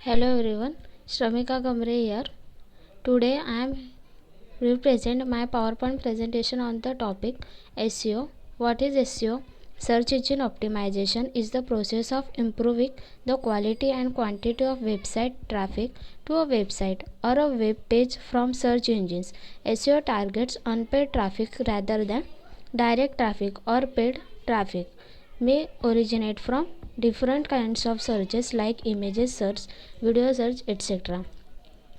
Hello everyone, Shramika Kamre here. Today I am will present my PowerPoint presentation on the topic SEO. What is SEO? Search engine optimization is the process of improving the quality and quantity of website traffic to a website or a web page from search engines. SEO targets unpaid traffic rather than direct traffic or paid traffic. May originate from different kinds of searches like images search, video search, etc.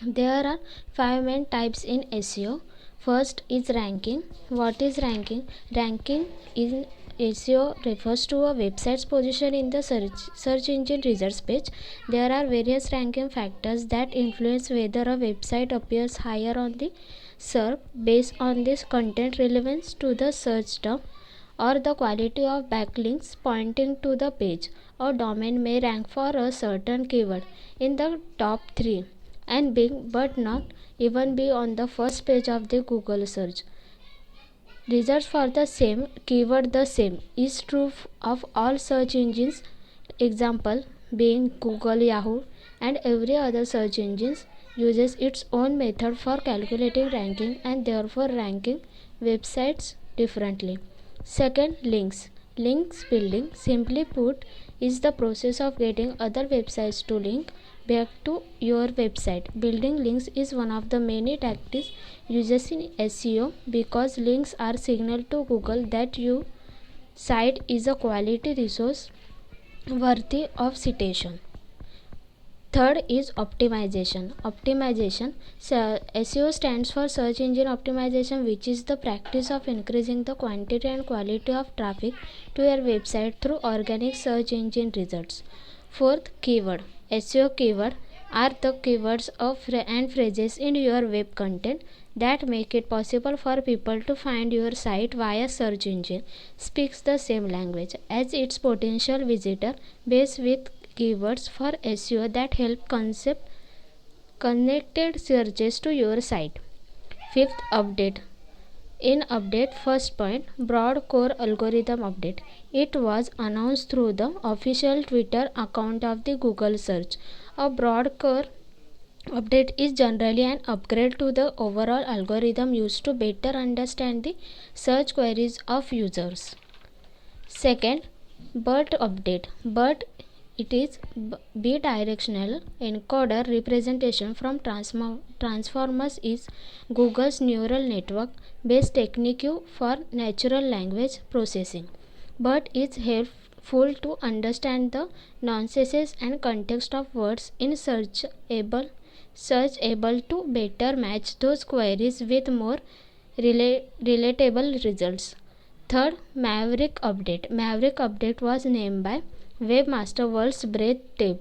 There are five main types in SEO. First is ranking. What is ranking? Ranking in SEO refers to a website's position in the search engine results page. There are various ranking factors that influence whether a website appears higher on the SERP based on this content relevance to the search term or the quality of backlinks pointing to the page. A domain may rank for a certain keyword in the top 3 and big but not even be on the first page of the Google search. Results for the same keyword the same is true of all search engines, example being Google, Yahoo, and every other search engines uses its own method for calculating ranking and therefore ranking websites differently. Second, links. Links building, simply put, is the process of getting other websites to link back to your website. Building links is one of the many tactics used in SEO because links are signal to Google that your site is a quality resource worthy of citation. Third is optimization. SEO stands for search engine optimization, which is the practice of increasing the quantity and quality of traffic to your website through organic search engine results. Fourth, keyword. SEO keyword are the keywords and phrases in your web content that make it possible for people to find your site via search engine speaks the same language as its potential visitor base with keywords for SEO that help connected searches to your site. Fifth, update. In update, first point, broad core algorithm update. It was announced through the official Twitter account of the Google search. A broad core update is generally an upgrade to the overall algorithm used to better understand the search queries of users. Second, BERT update. BERT, it is bidirectional encoder representation from transformers is Google's neural network based technique for natural language processing. BERT is helpful to understand the nuances and context of words in search able to better match those queries with more relatable results. Third, Maverick update. Maverick update was named by Webmaster World's Breadth tab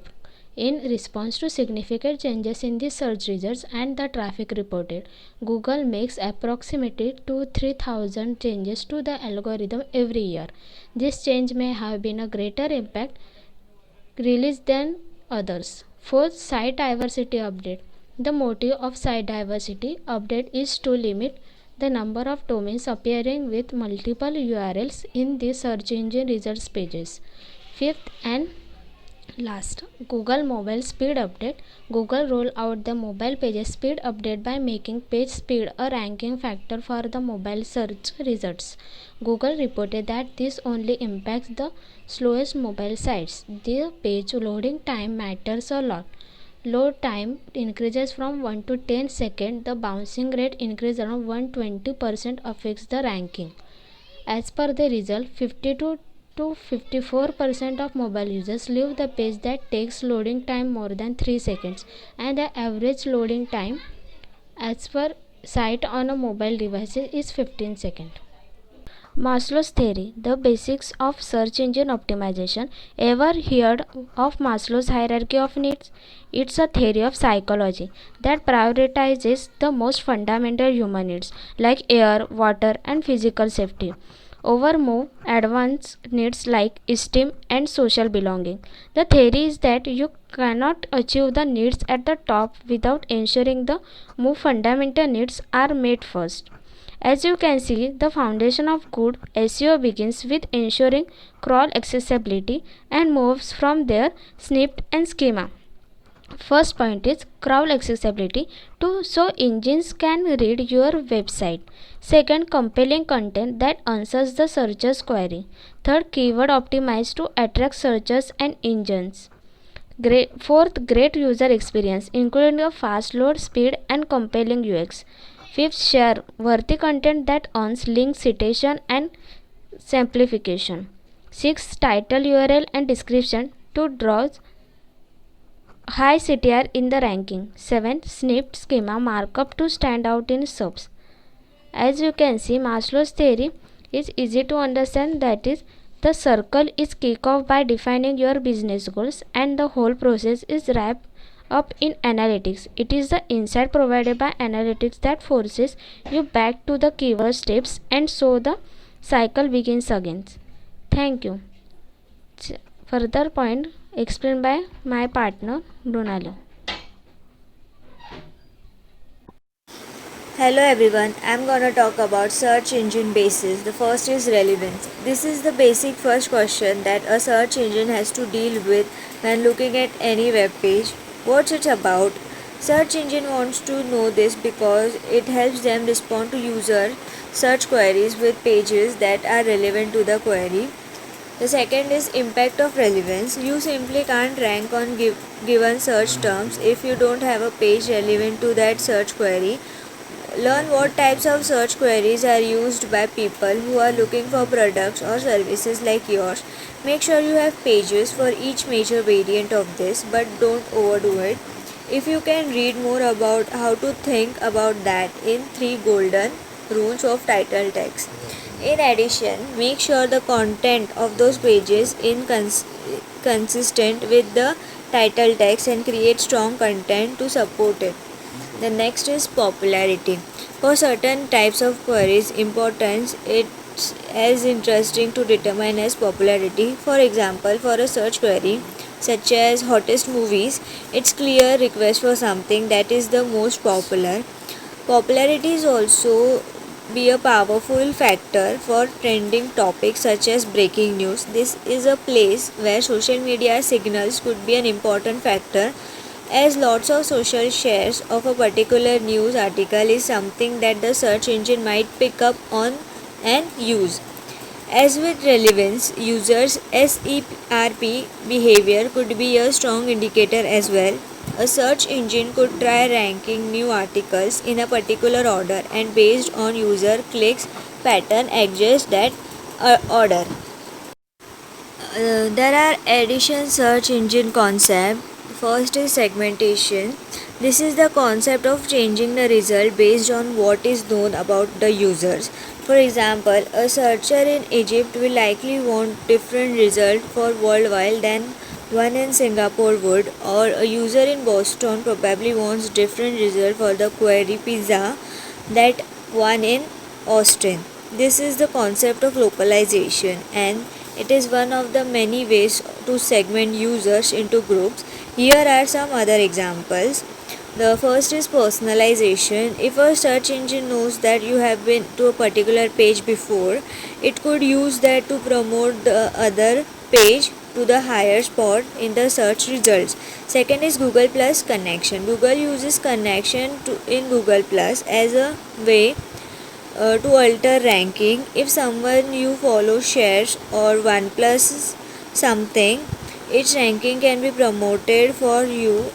in response to significant changes in the search results and the traffic reported. Google makes approximately 2-3,000 changes to the algorithm every year. This change may have been a greater impact release than others. Fourth, site diversity update. The motive of site diversity update is to limit the number of domains appearing with multiple URLs in the search engine results pages. Fifth and last, Google Mobile Speed Update. Google rolled out the mobile pages speed update by making page speed a ranking factor for the mobile search results. Google reported that this only impacts the slowest mobile sites. The page loading time matters a lot. Load time increases from 1 to 10 seconds. The bouncing rate increase around 120% affects the ranking. As per the result, 52 to 54% of mobile users leave the page that takes loading time more than 3 seconds, and the average loading time as per site on a mobile device is 15 seconds. Maslow's theory, the basics of search engine optimization. Ever heard of Maslow's hierarchy of needs? It's a theory of psychology that prioritizes the most fundamental human needs like air, water, and physical safety over more advanced needs like esteem and social belonging. The theory is that you cannot achieve the needs at the top without ensuring the more fundamental needs are met first. As you can see, the foundation of good SEO begins with ensuring crawl accessibility and moves from there snipped and schema. First point is crawl accessibility to so engines can read your website. Second, compelling content that answers the searcher's query. Third, keyword optimized to attract searchers and engines. Fourth, great user experience, including a fast load speed and compelling UX. Fifth, share worthy content that earns link citation and simplification. Sixth, title, URL, and description to draw high CTR in the ranking. 7. Snipped schema markup to stand out in subs. As you can see, Maslow's theory is easy to understand, that is, the circle is kick off by defining your business goals and the whole process is wrapped up in analytics. It is the insight provided by analytics that forces you back to the keyword steps, and so the cycle begins again. Thank you. Further point explained by my partner Brunalo. Hello everyone, I'm gonna talk about search engine basis. The first is relevance. This is the basic first question that a search engine has to deal with when looking at any web page. What's it about? Search engine wants to know this because it helps them respond to user search queries with pages that are relevant to the query. The second is impact of relevance. You simply can't rank on given search terms if you don't have a page relevant to that search query. Learn what types of search queries are used by people who are looking for products or services like yours. Make sure you have pages for each major variant of this, but don't overdo it. If you can read more about how to think about that in 3 golden rules of title text. In addition, make sure the content of those pages is consistent with the title text and create strong content to support it. The next is popularity. For certain types of queries, importance it's as interesting to determine as popularity. For example, for a search query such as hottest movies, it's clear request for something that is the most popular. Popularity is also be a powerful factor for trending topics such as breaking news. This is a place where social media signals could be an important factor, as lots of social shares of a particular news article is something that the search engine might pick up on and use. As with relevance, users' SERP behavior could be a strong indicator as well. A search engine could try ranking new articles in a particular order and based on user clicks pattern adjust that order. There are addition search engine concept. First is segmentation. This is the concept of changing the result based on what is known about the users. For example, a searcher in Egypt will likely want different result for worldwide than one in Singapore would, or a user in Boston probably wants different result for the query pizza that one in Austin. This is the concept of localization, and it is one of the many ways to segment users into groups. Here are some other examples. The first is personalization. If a search engine knows that you have been to a particular page before, it could use that to promote the other page to the higher spot in the search results. Second is Google Plus connection. Google uses connection in Google Plus as a way to alter ranking. If someone you follow shares or OnePlus something, its ranking can be promoted for you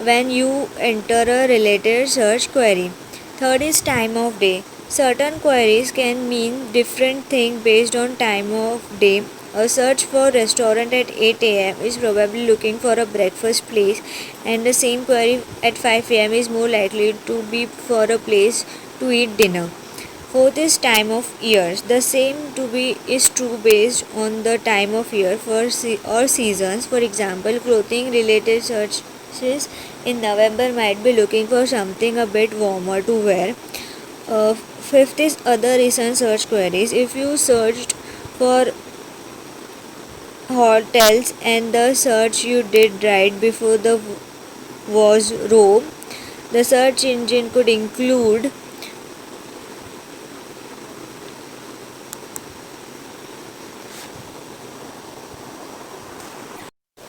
when you enter a related search query. Third is time of day. Certain queries can mean different things based on time of day. A search for restaurant at 8 a.m. is probably looking for a breakfast place, and the same query at 5 a.m. is more likely to be for a place to eat dinner. Fourth is time of years. The same to be is true based on the time of year for or seasons. For example, clothing related searches in November might be looking for something a bit warmer to wear. Fifth is other recent search queries. If you searched for hotels and the search you did right before the was Rome, the search engine could include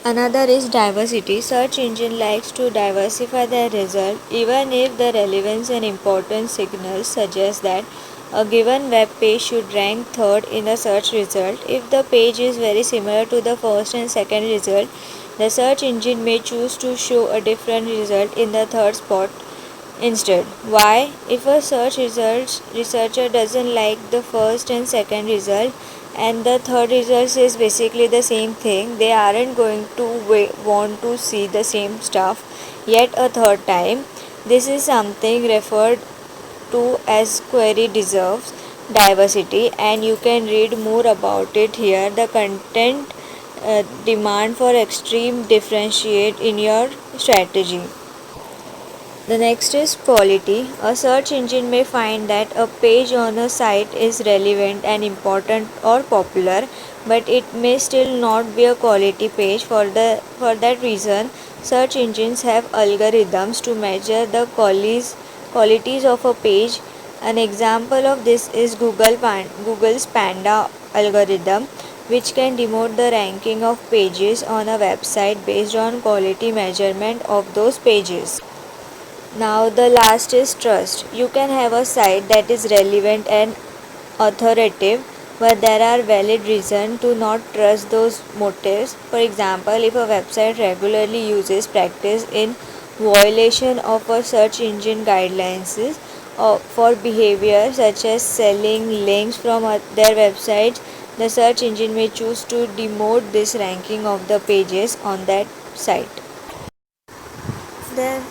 Another is diversity. Search engine likes to diversify their result even if the relevance and importance signals suggest that a given web page should rank third in the search result. If the page is very similar to the first and second result, the search engine may choose to show a different result in the third spot instead. Why? If a search results researcher doesn't like the first and second result and the third result is basically the same thing, they aren't going to want to see the same stuff yet a third time. This is something referred to as query deserves diversity, and you can read more about it here. The content demand for extreme differentiate in your strategy. The next is quality. A search engine may find that a page on a site is relevant and important or popular, but it may still not be a quality page. For that reason, search engines have algorithms to measure the qualities of a page. An example of this is Google's Panda algorithm, which can demote the ranking of pages on a website based on quality measurement of those pages. Now, the last is trust. You can have a site that is relevant and authoritative, but there are valid reasons to not trust those motives. For example, if a website regularly uses practice in violation of a search engine guidelines for behavior such as selling links from their websites, the search engine may choose to demote this ranking of the pages on that site. Then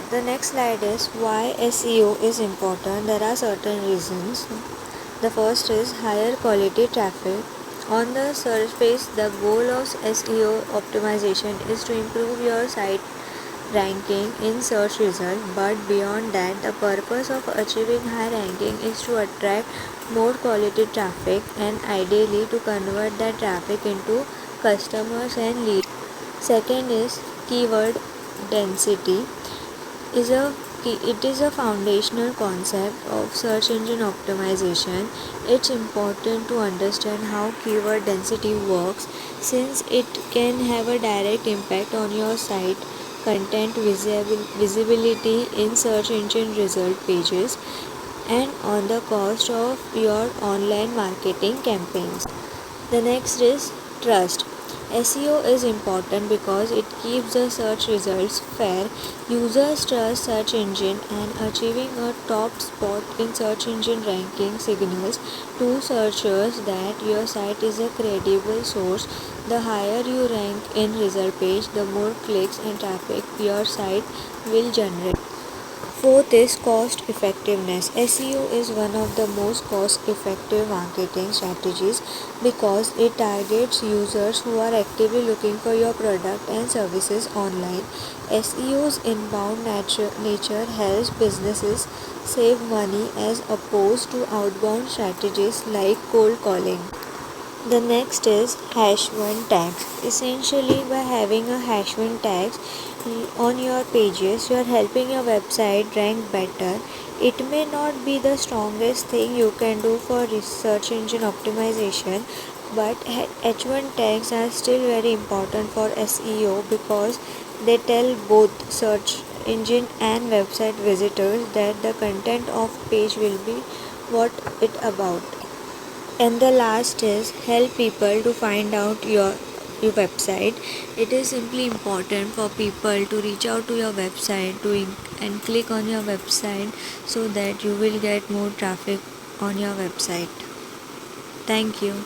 the next slide is why SEO is important. There are certain reasons. The first is higher quality traffic. On the surface, the goal of SEO optimization is to improve your site ranking in search results, but beyond that, the purpose of achieving high ranking is to attract more quality traffic and ideally to convert that traffic into customers and leads. Second is keyword density is a it is a foundational concept of search engine optimization. It's important to understand how keyword density works since it can have a direct impact on your site content visibility in search engine result pages and on the cost of your online marketing campaigns. The next is trust. SEO is important because it keeps the search results fair. Users trust search engine and achieving a top spot in search engine ranking signals to searchers that your site is a credible source. The higher you rank in result page, the more clicks and traffic your site will generate. Fourth is cost effectiveness. SEO is one of the most cost effective marketing strategies because it targets users who are actively looking for your product and services online. SEO's inbound nature helps businesses save money as opposed to outbound strategies like cold calling. The next is hash 1 tags. Essentially, by having a hash 1 tags on your pages, you are helping your website rank better. It may not be the strongest thing you can do for search engine optimization, but H1 tags are still very important for SEO because they tell both search engine and website visitors that the content of page will be what it about. And the last is help people to find out your website. It is simply important for people to reach out to your website and click on your website so that you will get more traffic on your website. Thank you.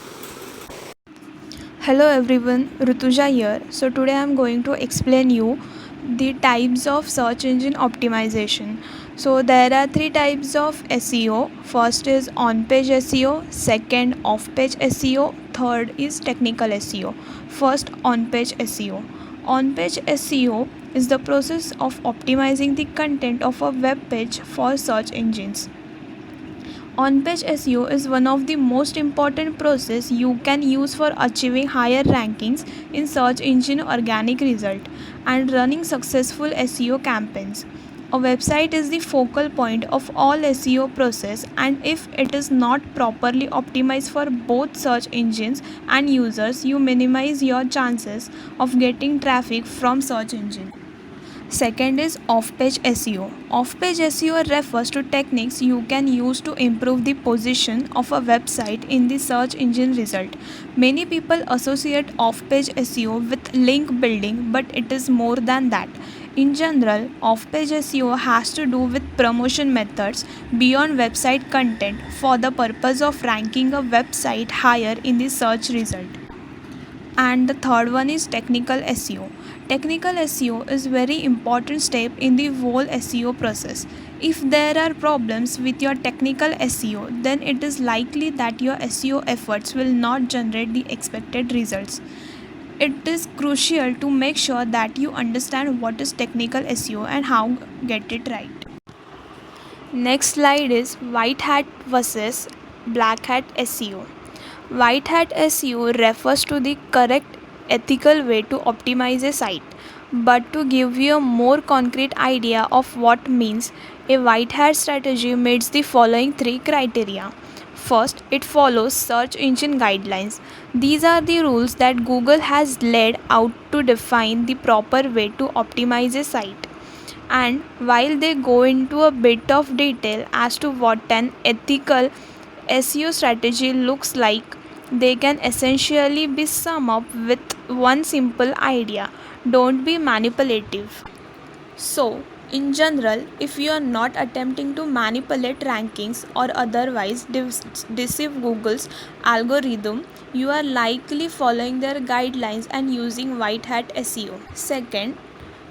Hello everyone, Rutuja here. So today I am going to explain you the types of search engine optimization. So there are three types of SEO. First is on-page SEO, second off-page SEO, third is technical SEO. First on-page SEO. On-page SEO is the process of optimizing the content of a web page for search engines. On-page SEO is one of the most important process you can use for achieving higher rankings in search engine organic result and running successful SEO campaigns. A website is the focal point of all SEO process, and if it is not properly optimized for both search engines and users, you minimize your chances of getting traffic from search engine. Second is off-page SEO. Off-page SEO refers to techniques you can use to improve the position of a website in the search engine result. Many people associate off-page SEO with link building, but it is more than that. In general, off-page SEO has to do with promotion methods beyond website content for the purpose of ranking a website higher in the search result. And the third one is technical SEO. Technical SEO is very important step in the whole SEO process. If there are problems with your technical SEO, then it is likely that your SEO efforts will not generate the expected results. It is crucial to make sure that you understand what is technical SEO and how get it right. Next slide is white hat versus black hat SEO. White hat SEO refers to the correct ethical way to optimize a site. But to give you a more concrete idea of what means, a white hat strategy meets the following three criteria. First, it follows search engine guidelines. These are the rules that Google has laid out to define the proper way to optimize a site. And while they go into a bit of detail as to what an ethical SEO strategy looks like, they can essentially be summed up with one simple idea: don't be manipulative. So, in general, if you are not attempting to manipulate rankings or otherwise deceive Google's algorithm, you are likely following their guidelines and using white hat SEO. Second,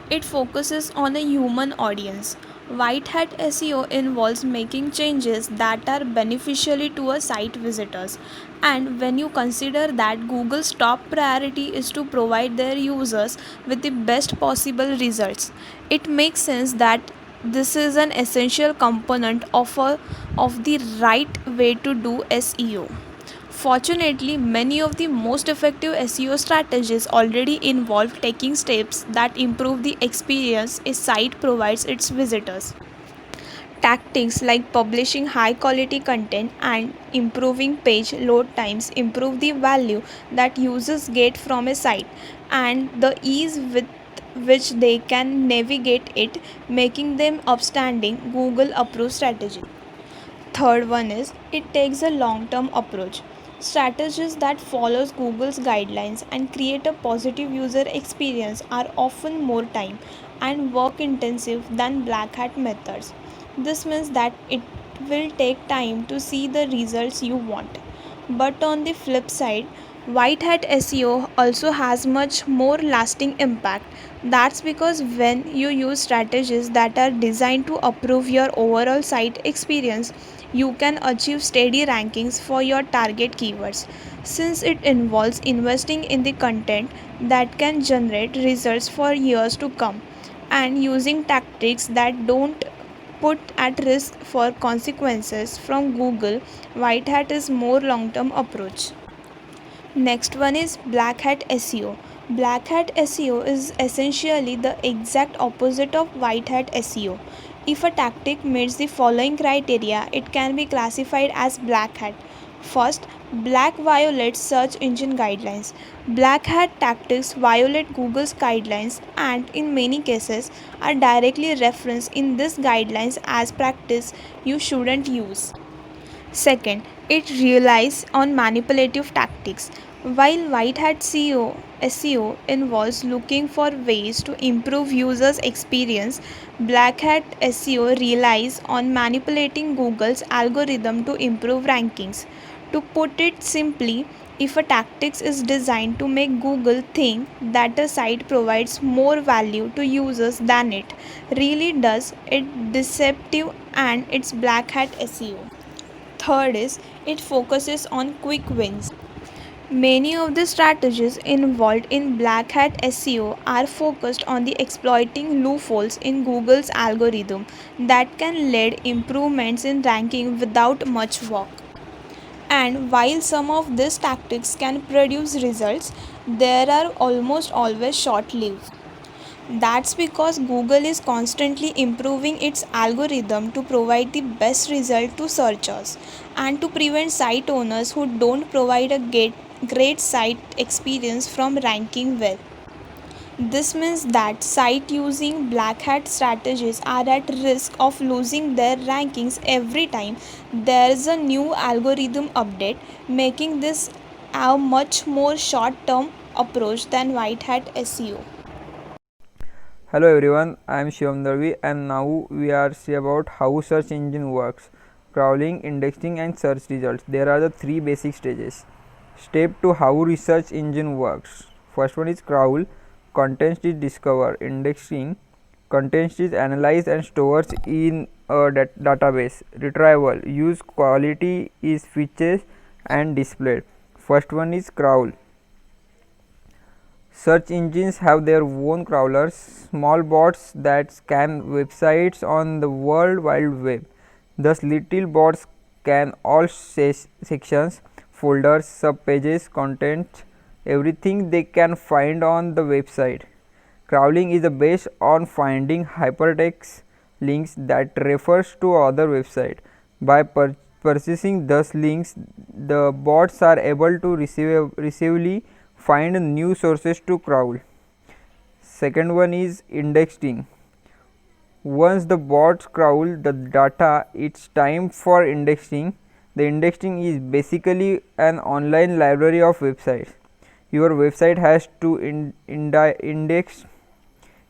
it focuses on a human audience. White hat SEO involves making changes that are beneficial to a site visitors. And when you consider that Google's top priority is to provide their users with the best possible results, it makes sense that this is an essential component of the right way to do SEO. Fortunately, many of the most effective SEO strategies already involve taking steps that improve the experience a site provides its visitors. Tactics like publishing high quality content and improving page load times improve the value that users get from a site and the ease with which they can navigate it, making them upstanding Google approved strategy. Third one is it takes a long-term approach. Strategies that follows Google's guidelines and create a positive user experience are often more time and work intensive than black hat methods. This means that it will take time to see the results you want. But on the flip side, white hat SEO also has much more lasting impact. That's because when you use strategies that are designed to improve your overall site experience, you can achieve steady rankings for your target keywords. Since it involves investing in the content that can generate results for years to come and using tactics that don't put at risk for consequences from Google, white hat is more long-term approach. Next one is black hat SEO. Black hat SEO is essentially the exact opposite of white hat SEO. If a tactic meets the following criteria, it can be classified as black hat. First, black violates search engine guidelines. Black hat tactics violate Google's guidelines and in many cases are directly referenced in these guidelines as practice you shouldn't use. Second, it relies on manipulative tactics. While white hat SEO involves looking for ways to improve users' experience, black hat SEO relies on manipulating Google's algorithm to improve rankings. To put it simply, if a tactic is designed to make Google think that a site provides more value to users than it really does, it's deceptive and it's black hat SEO. Third is it focuses on quick wins. Many of the strategies involved in black hat SEO are focused on the exploiting loopholes in Google's algorithm that can lead improvements in ranking without much work. And while some of these tactics can produce results, they are almost always short-lived. That's because Google is constantly improving its algorithm to provide the best result to searchers and to prevent site owners who don't provide a great site experience from ranking well. This means that sites using black hat strategies are at risk of losing their rankings every time there is a new algorithm update, making this a much more short term approach than white hat SEO. Hello everyone, I am Shivam Darvi and now we are see about how search engine works, crawling, indexing and search results. There are the three basic stages. Step 2, how research engine works. First one is crawl, content is discover, indexing, content is analyzed and stores in a database. Retrieval, use quality is features and displayed. First one is crawl. Search engines have their own crawlers, small bots that scan websites on the World Wide Web. Thus, little bots scan all sections, folders, subpages, content, everything they can find on the website. Crawling is based on finding hypertext links that refers to other website. By purchasing those links, the bots are able to retrievably find new sources to crawl. Second one is indexing. Once the bots crawl the data, it's time for indexing. The indexing is basically an online library of websites. Your website has to index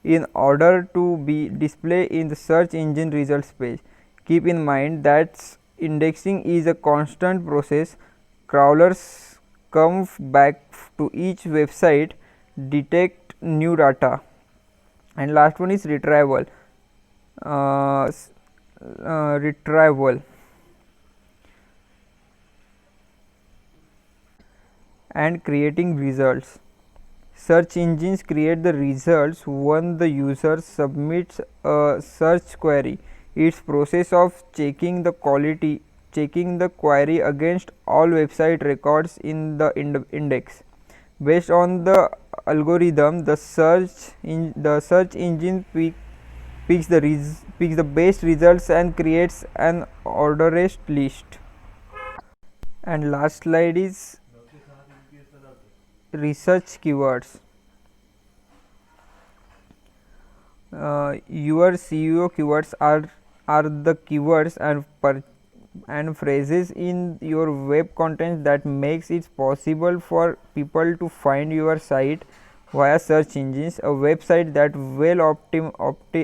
in order to be displayed in the search engine results page. Keep in mind that indexing is a constant process. Crawlers come back to each website, detect new data, and last one is retrieval. Retrieval and creating results. Search engines create the results when the user submits a search query. Its process of checking the query against all website records in the index. Based on the algorithm, the search engine picks the best results and creates an ordered list. And last slide is research keywords. Your SEO keywords are the keywords and phrases in your web content that makes it possible for people to find your site via search engines. A website that well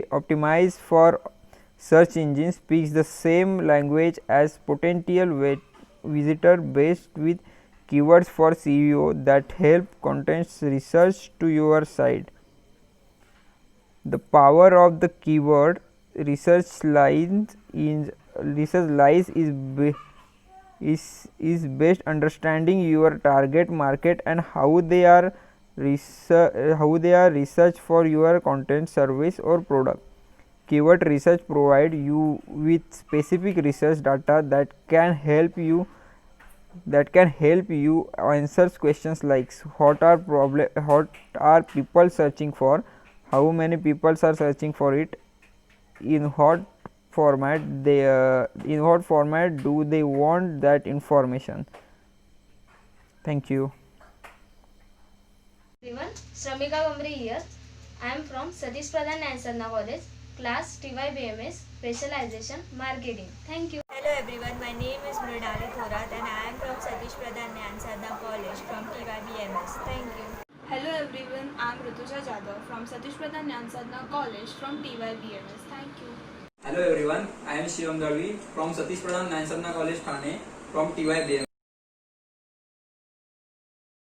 optimized for search engines speaks the same language as potential visitor based with keywords for SEO that help content research to your site. The power of the keyword research lies is best understanding your target market and how they are research for your content, service or product. Keyword research provide you with specific research data that can help you answer questions like what are people searching for, how many people are searching for it, in what format do they want that information. Thank you. Everyone, Shramika Gambri here. I am from Satish Pradhan Nansarna College, class TYBMS, specialization marketing. Thank you. Hello everyone, my name is Mridali Thorat and I am from Satish Pradhan Nansarna College from TYBMS. Thank you. Hello everyone, I am Rutuja Jadhav from Satish Pradhan Nyansadna College from TYBMS. Thank you. Hello everyone, I am Shivam Darvi from Satish Pradhan Nansarna College, Thane from TYBM.